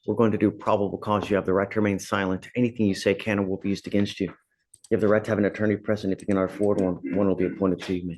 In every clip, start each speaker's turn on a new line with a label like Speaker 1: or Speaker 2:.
Speaker 1: We're going to do probable cause. You have the right to remain silent. Anything you say can and will be used against you. You have the right to have an attorney present. If you cannot afford one will be appointed to you, man.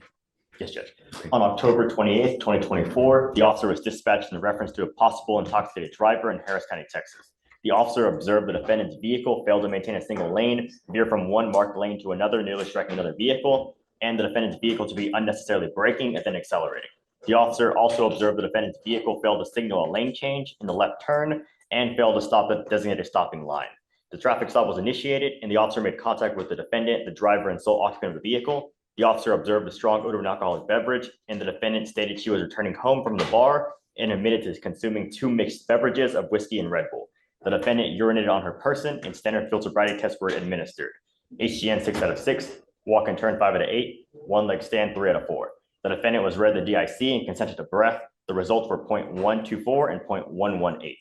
Speaker 2: Yes, Judge. On October 28th, 2024, the officer was dispatched in reference to a possible intoxicated driver in Harris County, Texas. The officer observed the defendant's vehicle failed to maintain a single lane, veer from one marked lane to another, nearly striking another vehicle, and the defendant's vehicle to be unnecessarily braking and then accelerating. The officer also observed the defendant's vehicle failed to signal a lane change in the left turn and failed to stop at the designated stopping line. The traffic stop was initiated, and the officer made contact with the defendant, the driver, and sole occupant of the vehicle. The officer observed a strong odor of an alcoholic beverage, and the defendant stated she was returning home from the bar and admitted to consuming 2 mixed beverages of whiskey and Red Bull. The defendant urinated on her person, and standard field sobriety tests were administered. HGN 6 out of 6, walk and turn 5 out of 8, one leg stand 3 out of 4. The defendant was read the DIC and consented to breath. The results were 0.124 and 0.118.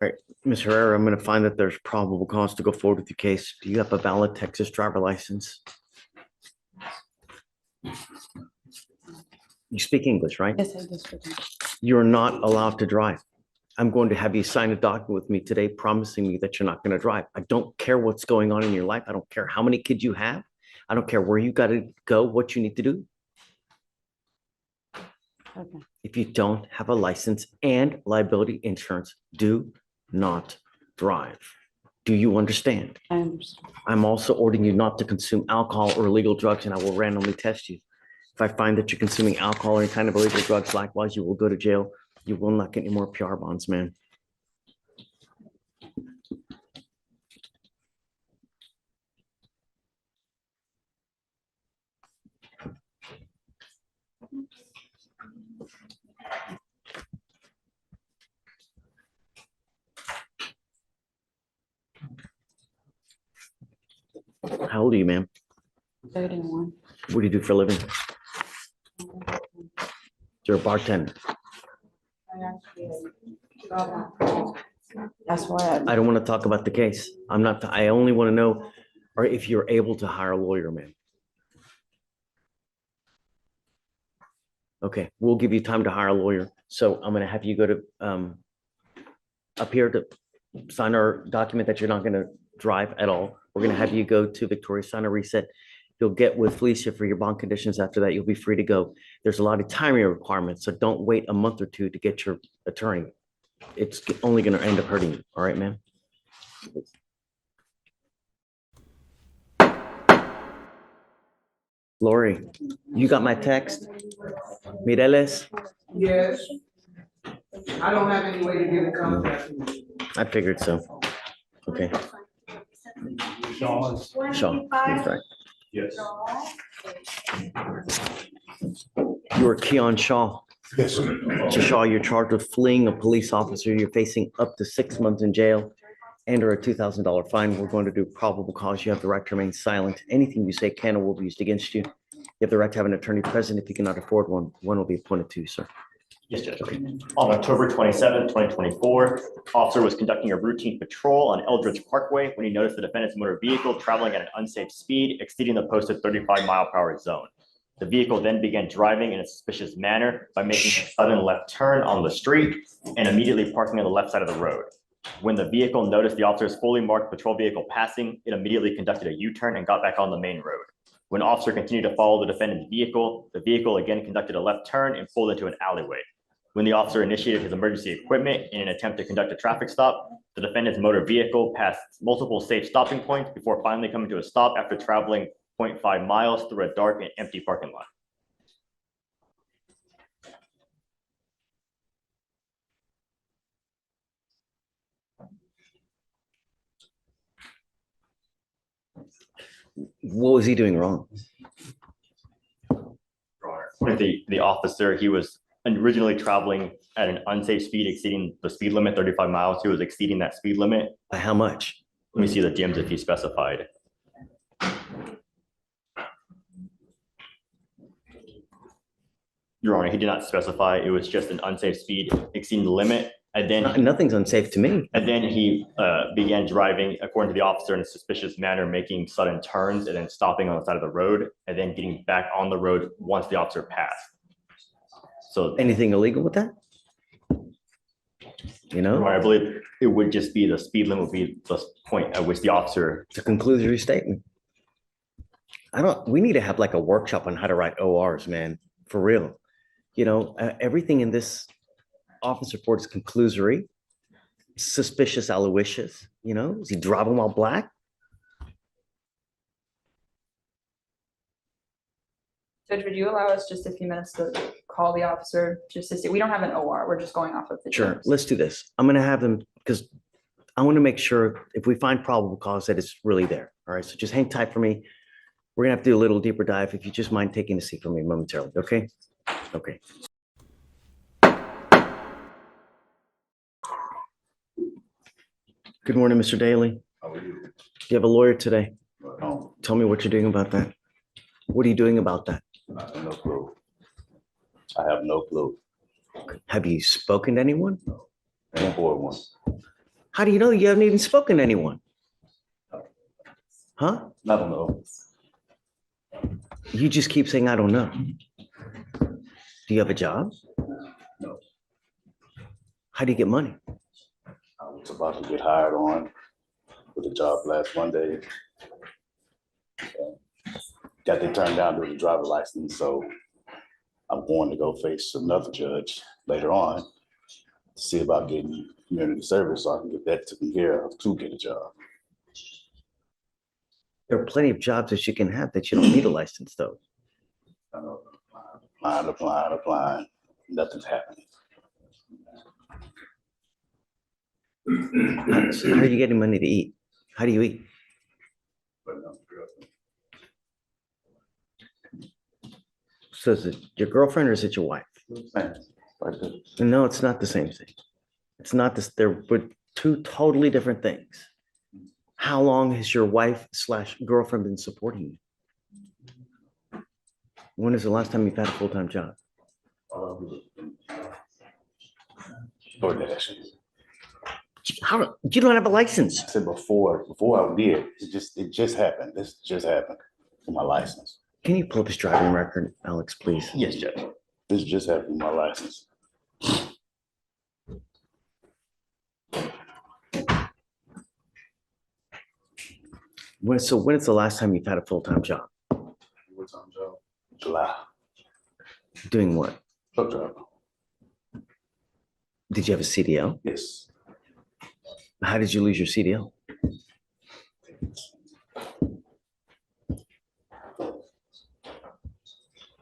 Speaker 1: All right, Ms. Herrera, I'm going to find that there's probable cause to go forward with your case. Do you have a valid Texas driver license? You speak English, right?
Speaker 3: Yes, I do.
Speaker 1: You're not allowed to drive. I'm going to have you sign a document with me today promising me that you're not going to drive. I don't care what's going on in your life. I don't care how many kids you have. I don't care where you got to go, what you need to do.
Speaker 3: Okay.
Speaker 1: If you don't have a license and liability insurance, do not drive. Do you understand?
Speaker 3: I understand.
Speaker 1: I'm also ordering you not to consume alcohol or illegal drugs, and I will randomly test you. If I find that you're consuming alcohol or any kind of illegal drugs, likewise, you will go to jail. You will not get any more PR bonds, man. How old are you, ma'am?
Speaker 3: 31.
Speaker 1: What do you do for a living? You're a bartender.
Speaker 3: That's why
Speaker 1: I don't want to talk about the case. I only want to know or if you're able to hire a lawyer, ma'am. Okay, we'll give you time to hire a lawyer. So I'm going to have you go to up here to sign our document that you're not going to drive at all. We're going to have you go to Victoria, sign a reset. You'll get with Fleischer for your bond conditions. After that, you'll be free to go. There's a lot of timing requirements, so don't wait a month or two to get your attorney. It's only going to end up hurting you. All right, ma'am? Lori, you got my text? Mireles?
Speaker 4: Yes. I don't have any way to get in contact with you.
Speaker 1: I figured so. Okay. Shaw, that's right.
Speaker 4: Yes.
Speaker 1: You are Keon Shaw.
Speaker 4: Yes, sir.
Speaker 1: Mr. Shaw, you're charged with fleeing a police officer. You're facing up to 6 months in jail and or a $2,000 fine. We're going to do probable cause. You have the right to remain silent. Anything you say can or will be used against you. You have the right to have an attorney present. If you cannot afford one will be appointed to you, sir.
Speaker 2: Yes, Judge. On October 27th, 2024, officer was conducting a routine patrol on Eldridge Parkway when he noticed the defendant's motor vehicle traveling at an unsafe speed, exceeding the posted 35-mile-per-hour zone. The vehicle then began driving in a suspicious manner by making a sudden left turn on the street and immediately parking on the left side of the road. When the vehicle noticed the officer's fully marked patrol vehicle passing, it immediately conducted a U-turn and got back on the main road. When officer continued to follow the defendant's vehicle, the vehicle again conducted a left turn and pulled into an alleyway. When the officer initiated his emergency equipment in an attempt to conduct a traffic stop, the defendant's motor vehicle passed multiple safe stopping points before finally coming to a stop after traveling 0.5 miles through a dark and empty parking lot.
Speaker 1: What was he doing wrong?
Speaker 2: According to the officer, he was originally traveling at an unsafe speed, exceeding the speed limit, 35 miles. He was exceeding that speed limit.
Speaker 1: By how much?
Speaker 2: Let me see the DMs if he specified. Your Honor, he did not specify. It was just an unsafe speed exceeding the limit. And then
Speaker 1: Nothing's unsafe to me.
Speaker 2: And then he began driving, according to the officer, in a suspicious manner, making sudden turns and then stopping on the side of the road and then getting back on the road once the officer passed. So
Speaker 1: Anything illegal with that? you know?
Speaker 2: I believe it would just be the speed limit would be the point at which the officer.
Speaker 1: It's a conclusory statement. We need to have like a workshop on how to write ORs, man, for real. You know, everything in this office report is conclusory, suspicious, aloysius, you know? Is he driving while black?
Speaker 5: Judge, would you allow us just a few minutes to call the officer just to see? We don't have an OR. We're just going off of the.
Speaker 1: Sure,
Speaker 5: terms.
Speaker 1: let's do this. I'm gonna have them, because I want to make sure if we find probable cause that it's really there. All right, so just hang tight for me. We're gonna have to do a little deeper dive. If you just mind taking a seat for me momentarily, okay? Okay. Good morning, Mr. Daly.
Speaker 6: How are you?
Speaker 1: Do you have a lawyer today?
Speaker 6: No,
Speaker 1: Tell me what you're doing about that. What are you doing about that?
Speaker 6: I have no clue. I have no clue.
Speaker 1: Have you spoken to anyone?
Speaker 6: And for one,
Speaker 1: How do you know you haven't even spoken to anyone? Huh?
Speaker 6: I don't know.
Speaker 1: You just keep saying, I don't know. Do you have a job?
Speaker 6: No.
Speaker 1: How do you get money?
Speaker 6: I was about to get hired on with a job last Monday. Got they turned down with the driver license, so I'm going to go face another judge later on to see about getting community service so I can get that taken care of to get a job.
Speaker 1: There are plenty of jobs that you can have that you don't need a license, though.
Speaker 6: I know, applying. Nothing's happening.
Speaker 1: So how are you getting money to eat? How do you eat?
Speaker 6: But no,
Speaker 1: So is it your girlfriend or is it your wife?
Speaker 6: thanks. Right there.
Speaker 1: No, it's not the same thing. It's not this. They're two totally different things. How long has your wife / girlfriend been supporting you? When is the last time you've had a full-time job?
Speaker 6: DoorDash.
Speaker 1: How you don't have a license?
Speaker 6: I said before I did, it just happened. This just happened for my license.
Speaker 1: Can you pull up his driving record, Alex, please?
Speaker 2: Yes, Judge.
Speaker 6: This just happened with my license.
Speaker 1: When is the last time you've had a full-time job?
Speaker 6: What time job? July.
Speaker 1: Doing what?
Speaker 6: Truck driver.
Speaker 1: Did you have a CDL?
Speaker 6: Yes.
Speaker 1: How did you lose your CDL?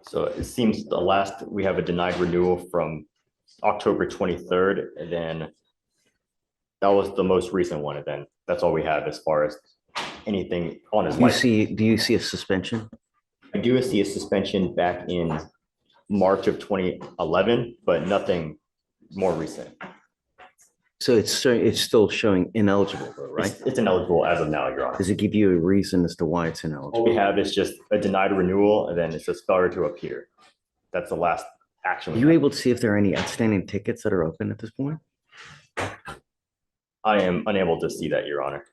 Speaker 2: So it seems the last, we have a denied renewal from October 23rd, and then that was the most recent one, and then that's all we have as far as anything on his license.
Speaker 1: Do you see a suspension?
Speaker 2: I do see a suspension back in March of 2011, but nothing more recent.
Speaker 1: So it's still showing ineligible, though, right?
Speaker 2: It's ineligible as of now, Your Honor.
Speaker 1: Does it give you a reason as to why it's
Speaker 2: All
Speaker 1: ineligible?
Speaker 2: we have is just a denied renewal, and then it says failure to appear. That's the last action.
Speaker 1: Are
Speaker 2: we
Speaker 1: you
Speaker 2: have.
Speaker 1: able to see if there are any outstanding tickets that are open at this point?
Speaker 2: I am unable to see that, Your Honor.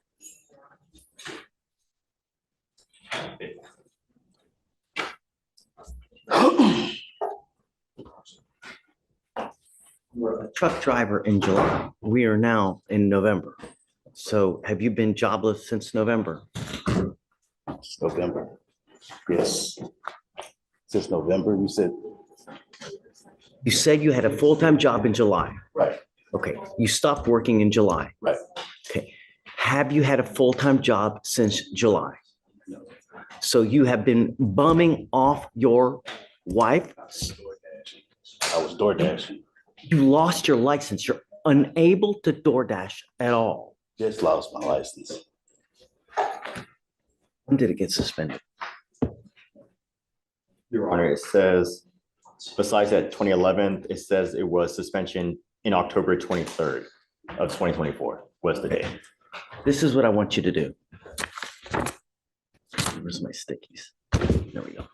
Speaker 1: A truck driver in July. We are now in November. So have you been jobless since November?
Speaker 6: It's November. Yes. Since November, you said,
Speaker 1: You said you had a full-time job in July.
Speaker 6: right,
Speaker 1: Okay, you stopped working in July.
Speaker 6: right.
Speaker 1: Okay. Have you had a full-time job since July?
Speaker 6: No.
Speaker 1: So you have been bumming off your wife?
Speaker 6: I was door dashing.
Speaker 1: You lost your license. You're unable to DoorDash at all.
Speaker 6: Just lost my license.
Speaker 1: When did it get suspended?
Speaker 2: Your Honor, it says, besides that 2011, it says it was suspension in October 23rd of 2024 was the date.
Speaker 1: This is what I want you to do. Where's my stickies? There we go.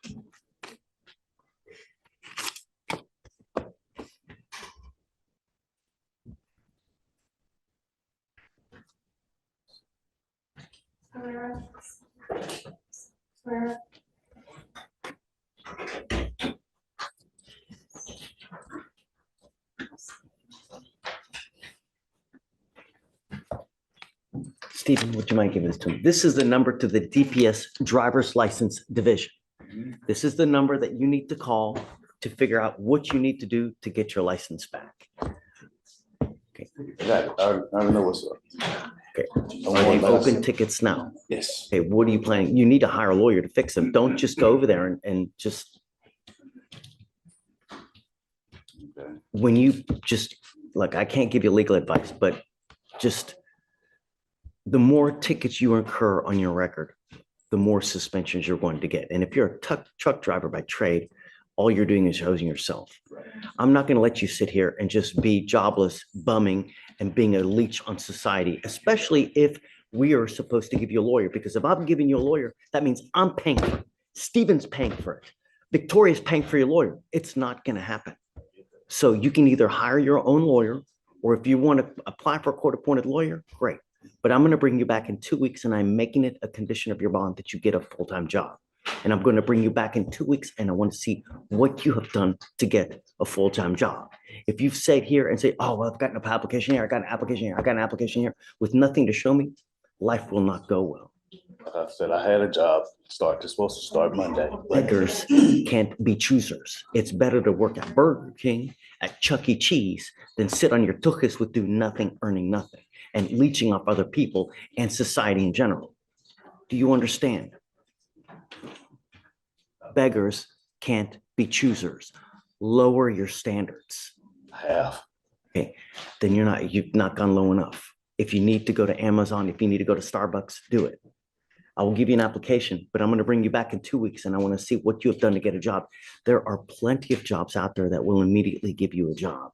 Speaker 1: Stephen, would you mind giving this to me? This is the number to the DPS Driver's License Division. This is the number that you need to call to figure out what you need to do to get your license back.
Speaker 6: I got it. I already know what's up.
Speaker 1: Okay.
Speaker 6: I
Speaker 1: Are
Speaker 6: want
Speaker 1: they
Speaker 6: my
Speaker 1: open
Speaker 6: license.
Speaker 1: tickets now?
Speaker 6: Yes.
Speaker 1: Okay, what are you planning? You need to hire a lawyer to fix them. Don't just go over there and just,
Speaker 6: Okay.
Speaker 1: when you just, look, I can't give you legal advice, but just the more tickets you incur on your record, the more suspensions you're going to get. And if you're a truck driver by trade, all you're doing is hosing yourself. I'm not going to let you sit here and just be jobless, bumming, and being a leech on society, especially if we are supposed to give you a lawyer. Because if I'm giving you a lawyer, that means I'm paying for it. Stephen's paying for it. Victoria's paying for your lawyer. It's not going to happen. So you can either hire your own lawyer, or if you want to apply for a court-appointed lawyer, great. But I'm going to bring you back in 2 weeks, and I'm making it a condition of your bond that you get a full-time job. And I'm going to bring you back in 2 weeks, and I want to see what you have done to get a full-time job. If you've sat here and say, oh, well, I've got an application here, I got an application here, I got an application here, with nothing to show me, life will not go well.
Speaker 6: Like I said, I had a job supposed to start Monday.
Speaker 1: Beggars can't be choosers. It's better to work at Burger King, at Chuck E. Cheese, than sit on your tuchus with do nothing, earning nothing, and leeching off other people and society in general. Do you understand? Beggars can't be choosers. Lower your standards.
Speaker 6: I have.
Speaker 1: Okay, then you've not gone low enough. If you need to go to Amazon, if you need to go to Starbucks, do it. I will give you an application, but I'm going to bring you back in 2 weeks, and I want to see what you have done to get a job. There are plenty of jobs out there that will immediately give you a job.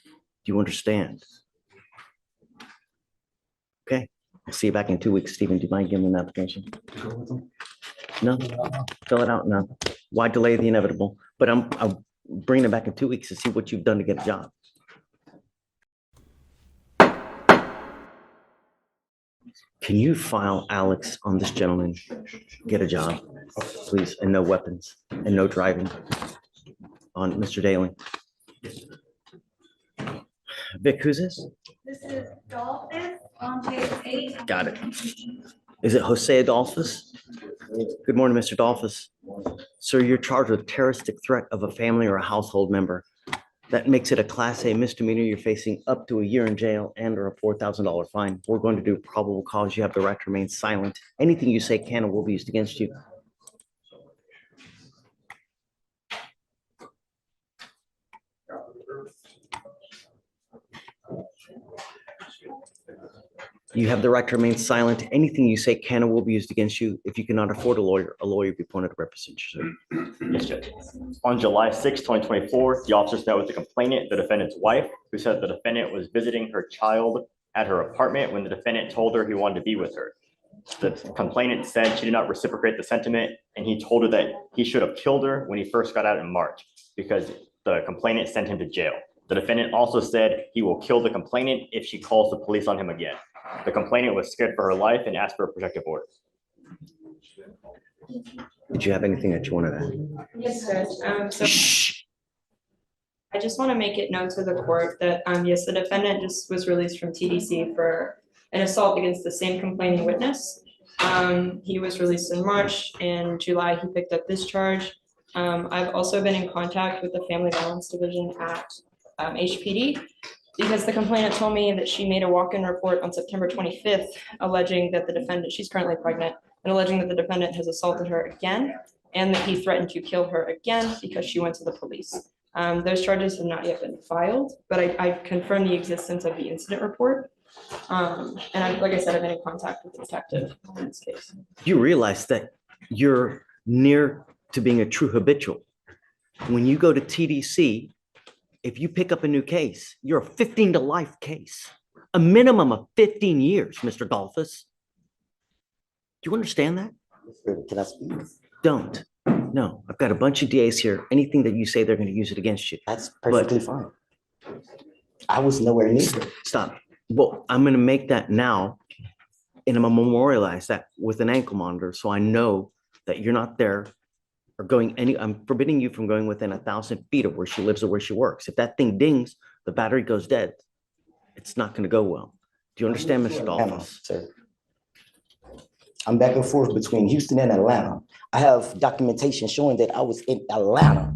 Speaker 1: Do you understand? Okay, I'll see you back in 2 weeks. Stephen, do you mind giving me an application? No, fill it out now. Why delay the inevitable? But I'm bringing it back in 2 weeks to see what you've done to get a job. Can you file Alex on this gentleman? Get a job, please, and no weapons and no driving on Mr. Daly. Vic, who's this?
Speaker 7: This is Dolphus on page 8.
Speaker 1: Got it. Is it Jose Adolphus? Good morning, Mr. Adolphus. Sir, you're charged with terroristic threat of a family or a household member. That makes it a Class A misdemeanor. You're facing up to a year in jail and or a $4,000 fine. We're going to do probable cause. You have the right to remain silent. Anything you say can or will be used against you. You have the right to remain silent. Anything you say can or will be used against you. If you cannot afford a lawyer will be appointed to represent you, sir.
Speaker 2: Yes, Judge. On July 6, 2024, the officers met with the complainant, the defendant's wife, who said the defendant was visiting her child at her apartment when the defendant told her he wanted to be with her. The complainant said she did not reciprocate the sentiment, and he told her that he should have killed her when he first got out in March because the complainant sent him to jail. The defendant also said he will kill the complainant if she calls the police on him again. The complainant was scared for her life and asked for a protective order.
Speaker 1: Did you have anything that you wanted to add?
Speaker 5: Yes, Judge. So
Speaker 1: Shh.
Speaker 5: I just want to make it known to the court that, yes, the defendant just was released from TDC for an assault against the same complaining witness. He was released in March. In July, he picked up this charge. I've also been in contact with the Family Violence Division at HPD because the complainant told me that she made a walk-in report on September 25th alleging that the defendant, she's currently pregnant, and alleging that the defendant has assaulted her again and that he threatened to kill her again because she went to the police. Those charges have not yet been filed, but I confirmed the existence of the incident report. Like I said, I've been in contact with the detective in this case.
Speaker 1: You realize that you're near to being a true habitual. When you go to TDC, if you pick up a new case, you're a 15 to life case, a minimum of 15 years, Mr. Dolphus. Do you understand that?
Speaker 8: Can I speak?
Speaker 1: Don't. No, I've got a bunch of DAs here. Anything that you say, they're going to use it against you.
Speaker 8: That's perfectly fine. I was nowhere near it.
Speaker 1: Stop. Well, I'm going to make that now, and I'm going to memorialize that with an ankle monitor so I know that you're not there or going I'm forbidding you from going within 1,000 feet of where she lives or where she works. If that thing dings, the battery goes dead. It's not going to go well. Do you understand, Mr.
Speaker 8: Emma,
Speaker 1: Dolphus?
Speaker 8: sir. I'm back and forth between Houston and Atlanta. I have documentation showing that I was in Atlanta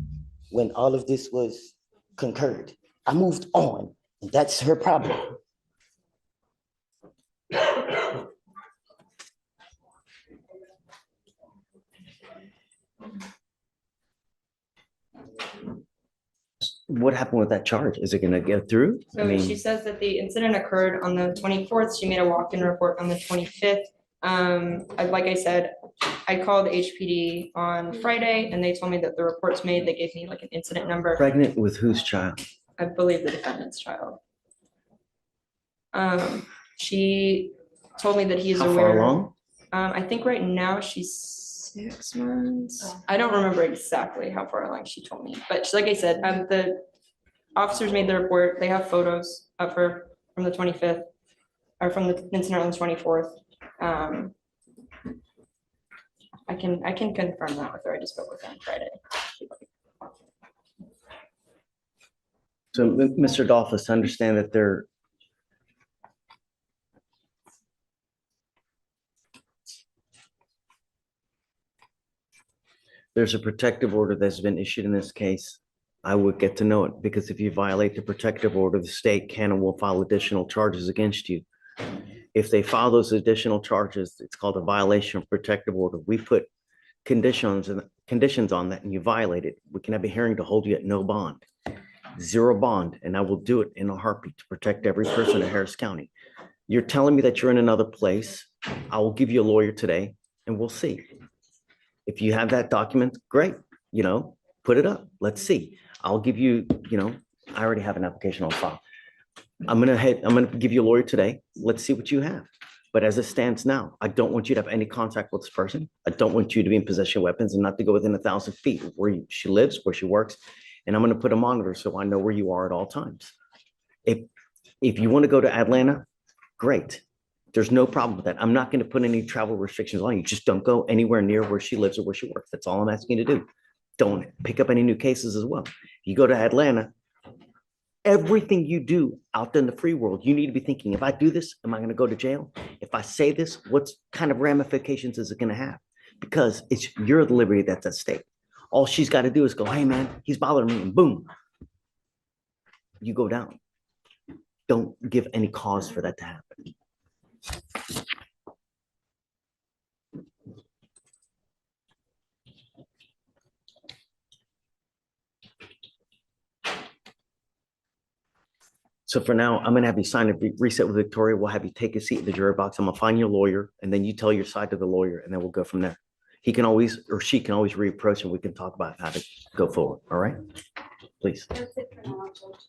Speaker 8: when all of this was concurred. I moved on, and that's her problem.
Speaker 1: What happened with that charge? Is it gonna get through? I
Speaker 5: So she
Speaker 1: mean,
Speaker 5: says that the incident occurred on the 24th. She made a walk-in report on the 25th. Like I said, I called HPD on Friday and they told me that the report's made. They gave me like an incident number.
Speaker 1: pregnant with whose child?
Speaker 5: I believe the defendant's child. She told me that he's
Speaker 1: How
Speaker 5: aware.
Speaker 1: far along?
Speaker 5: I think right now she's 6 months. I don't remember exactly how far along she told me, but like I said, the officers made the report. They have photos of her from the 25th or from the incident on the 24th. I can confirm that with her. I just spoke with her on Friday.
Speaker 1: So, Mr. Dolphus, understand that there's a protective order that's been issued in this case. I would get to know it because if you violate the protective order, the state can and will file additional charges against you. If they file those additional charges, it's called a violation of protective order. We put conditions on that and you violate it. We can have a hearing to hold you at no bond, zero bond, and I will do it in a heartbeat to protect every person in Harris County. You're telling me that you're in another place. I will give you a lawyer today and we'll see. If you have that document, great, put it up. Let's see. I'll give you, I already have an application on file. I'm gonna give you a lawyer today. Let's see what you have. But as it stands now, I don't want you to have any contact with this person. I don't want you to be in possession of weapons and not to go within 1,000 feet of where she lives, where she works. And I'm gonna put a monitor so I know where you are at all times. If you want to go to Atlanta, great. There's no problem with that. I'm not going to put any travel restrictions on you. Just don't go anywhere near where she lives or where she works. That's all I'm asking you to do. Don't pick up any new cases as well. You go to Atlanta, everything you do out in the free world, you need to be thinking, if I do this, am I going to go to jail? If I say this, what kind of ramifications is it going to have? Because it's your liberty that's at stake. All she's got to do is go, hey man, he's bothering me, and boom, you go down. Don't give any cause for that to happen. So for now, I'm gonna have you sign a reset with Victoria. We'll have you take a seat in the jury box. I'm gonna find your lawyer and then you tell your side to the lawyer and then we'll go from there. He can always, or she can always reapproach and we can talk about how to go forward. All right? Please.
Speaker 7: That's it for now, Judge.